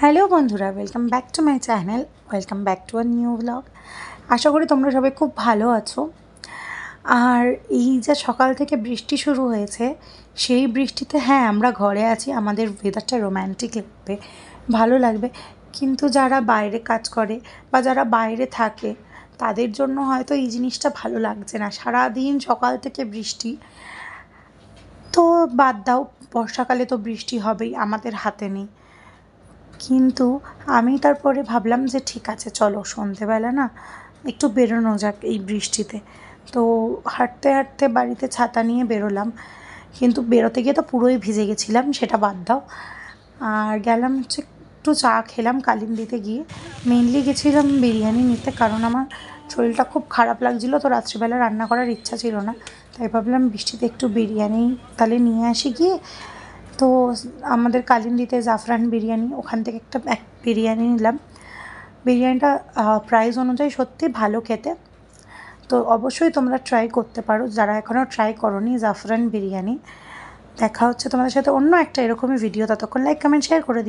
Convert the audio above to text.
Hello বন্ধুরা, welcome back to my channel, welcome back to a new blog. আশা করি তোমরা সবাই খুব ভালো আছো। আর এই যে সকাল থেকে বৃষ্টি শুরু হয়েছে, সেই বৃষ্টিতে হ্যাঁ আমরা ঘরে আছি, আমাদের ওয়েদারটা রোম্যান্টিক লাগবে, ভালো লাগবে, কিন্তু যারা বাইরে কাজ করে বা যারা বাইরে থাকে তাদের জন্য হয়তো এই জিনিসটা ভালো লাগছে না। সারাদিন সকাল থেকে বৃষ্টি, তো বাদ দাও, বর্ষাকালে তো বৃষ্টি হবেই, আমাদের হাতে নেই। কিন্তু আমি তারপরে ভাবলাম যে ঠিক আছে, চলো সন্ধেবেলা না একটু বেরোনো যাক এই বৃষ্টিতে। তো হাঁটতে হাঁটতে বাড়িতে ছাতা নিয়ে বেরোলাম, কিন্তু বেরোতে গিয়ে তো পুরোই ভিজে গেছিলাম, সেটা বাদ দাও। আর গেলাম হচ্ছে একটু চা খেলাম কালিন্দিতে গিয়ে। মেনলি গেছিলাম বিরিয়ানি নিতে, কারণ আমার শরীরটা খুব খারাপ লাগছিলো, তো রাত্রিবেলা রান্না করার ইচ্ছা ছিল না। তাই ভাবলাম বৃষ্টিতে একটু বিরিয়ানি তাহলে নিয়ে আসি গিয়ে। তো আমাদের কালিন্দিতে জাফরান বিরিয়ানি, ওখান থেকে এক বিরিয়ানি নিলাম। বিরিয়ানিটা প্রাইস অনুযায়ী সত্যি ভালো খেতে, তো অবশ্যই তোমরা ট্রাই করতে পারো যারা এখনও ট্রাই করোনি জাফরান বিরিয়ানি। দেখা হচ্ছে তোমাদের সাথে অন্য একটা এরকমই ভিডিও, ততক্ষণ লাইক কমেন্ট শেয়ার করে দিও।